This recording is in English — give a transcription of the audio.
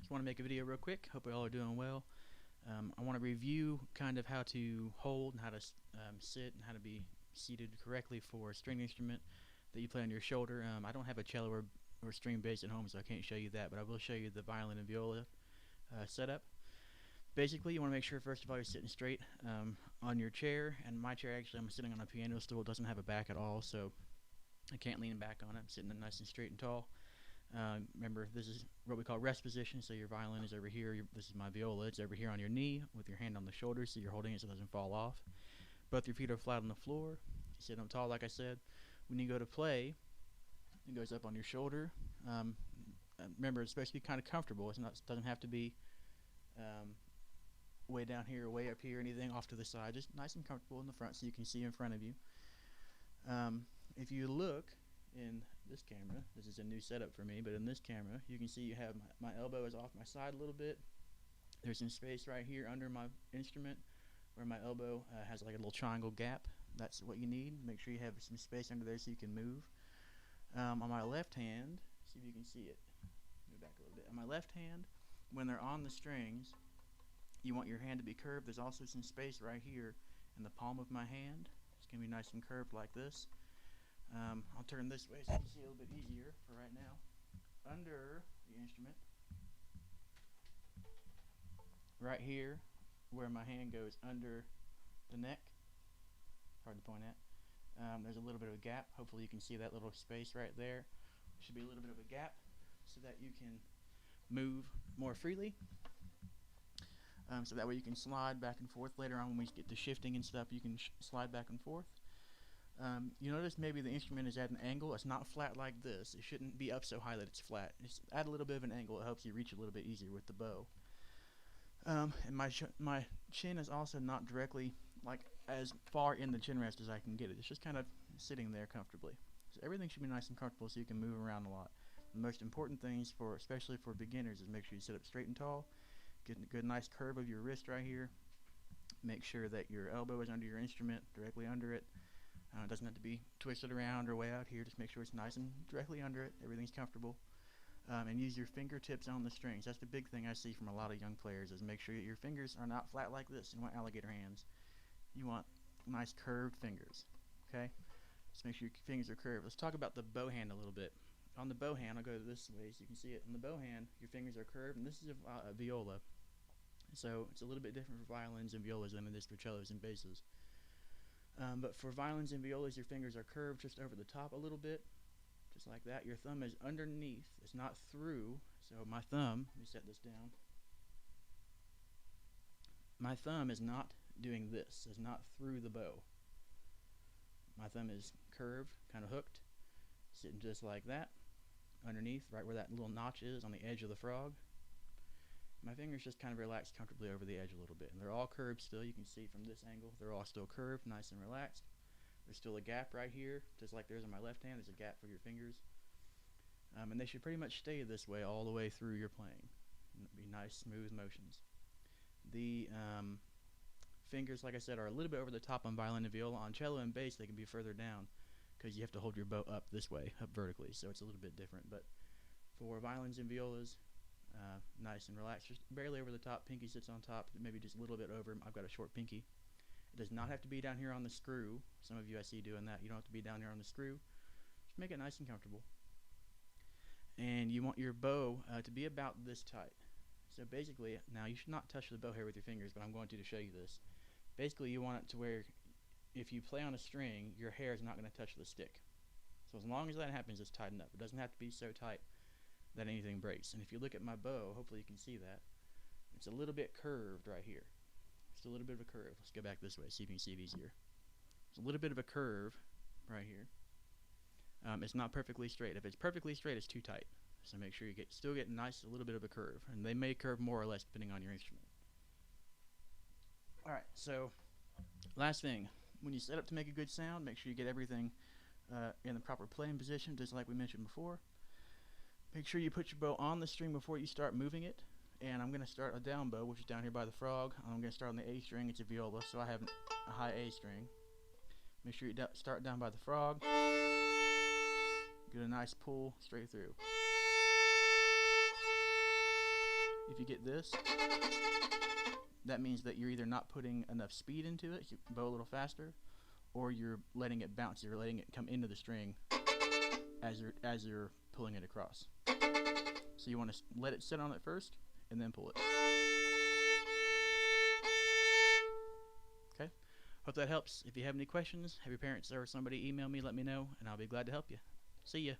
Just want to make a video real quick. Hope you all are doing well. I want to review kind of how to hold and how to sit and how to be seated correctly for a string instrument that you play on your shoulder. I don't have a cello or string bass at home, so I can't show you that, but I will show you the violin and viola setup. Basically, you want to make sure first of all you're sitting straight on your chair, and my chair, actually, I'm sitting on a piano stool. It doesn't have a back at all, so I can't lean back on it. I'm sitting nice and straight and tall. Remember, this is what we call rest position, so your violin is over here. This is my viola. It's over here on your knee with your hand on the shoulder, so you're holding it so it doesn't fall off. Both your feet are flat on the floor. You sit up tall, like I said. When you go to play, it goes up on your shoulder. Remember, it's supposed to be kind of comfortable. It doesn't have to be way down here or way up here, anything off to the side. Just nice and comfortable in the front so you can see in front of you. If you look in this camera, this is a new setup for me, but in this camera you can see you have my elbow is off my side a little bit. There's some space right here under my instrument where my elbow has like a little triangle gap. That's what you need. Make sure you have some space under there so you can move. On my left hand, see if you can see it. Move back a little bit. On my left hand, when they're on the strings, you want your hand to be curved. There's also some space right here in the palm of my hand. It's going to be nice and curved like this. I'll turn this way so you can see a little bit easier for right now. Under the instrument, right here, where my hand goes under the neck, hard to point at, there's a little bit of a gap. Hopefully you can see that little space right there. Should be a little bit of a gap so that you can move more freely. So that way you can slide back and forth later on when we get to shifting and stuff. You can slide back and forth. You notice maybe the instrument is at an angle. It's not flat like this. It shouldn't be up so high that it's flat. Just add a little bit of an angle. It helps you reach a little bit easier with the bow. And my chin is also not directly like as far in the chin rest as I can get it. It's just kind of sitting there comfortably. So everything should be nice and comfortable so you can move around a lot. The most important things especially for beginners, is make sure you sit up straight and tall. Get a good nice curve of your wrist right here. Make sure that your elbow is under your instrument, directly under it. It doesn't have to be twisted around or way out here. Just make sure it's nice and directly under it. Everything's comfortable. And use your fingertips on the strings. That's the big thing I see from a lot of young players, is make sure that your fingers are not flat like this. You want alligator hands. You want nice curved fingers. Okay? Just make sure your fingers are curved. Let's talk about the bow hand a little bit. On the bow hand, I'll go this way so you can see it. On the bow hand, your fingers are curved, and this is a viola. So it's a little bit different for violins and violas than it is for cellos and basses. But for violins and violas, your fingers are curved just over the top a little bit, just like that. Your thumb is underneath. It's not through. So my thumb, let me set this down. My thumb is not doing this. It's not through the bow. My thumb is curved, kind of hooked, sitting just like that, underneath, right where that little notch is on the edge of the frog. My fingers just kind of relax comfortably over the edge a little bit. And they're all curved still. You can see from this angle, they're all still curved, nice and relaxed. There's still a gap right here, just like there's on my left hand. There's a gap for your fingers. And they should pretty much stay this way all the way through your playing. Be nice, smooth motions. The fingers, like I said, are a little bit over the top on violin and viola. On cello and bass, they can be further down because you have to hold your bow up this way, up vertically. So it's a little bit different. But for violins and violas, nice and relaxed, just barely over the top. Pinky sits on top, maybe just a little bit over. I've got a short pinky. It does not have to be down here on the screw. Some of you I see doing that. You don't have to be down here on the screw. Just make it nice and comfortable. And you want your bow to be about this tight. So basically, now you should not touch the bow hair with your fingers, but I'm going to show you this. Basically, you want it to where if you play on a string, your hair is not going to touch the stick. So as long as that happens, it's tightened up. It doesn't have to be so tight that anything breaks. And if you look at my bow, hopefully you can see that. It's a little bit curved right here. Just a little bit of a curve. Let's go back this way, see if you can see it easier. There's a little bit of a curve right here. It's not perfectly straight. If it's perfectly straight, it's too tight. So make sure you still get nice, a little bit of a curve. And they may curve more or less depending on your instrument. Alright, so last thing. When you set up to make a good sound, make sure you get everything in the proper playing position, just like we mentioned before. Make sure you put your bow on the string before you start moving it. And I'm going to start a down bow, which is down here by the frog. I'm going to start on the A string. It's a viola, so I have a high A string. Make sure you start down by the frog. Get a nice pull straight through. if you get this, that means that you're either not putting enough speed into it, you bow a little faster, or you're letting it bounce, you're letting it come into the string as you're pulling it across. So you want to let it sit on it first and then pull it. Okay, hope that helps. If you have any questions, have your parents or somebody email me, let me know, and I'll be glad to help you. See ya.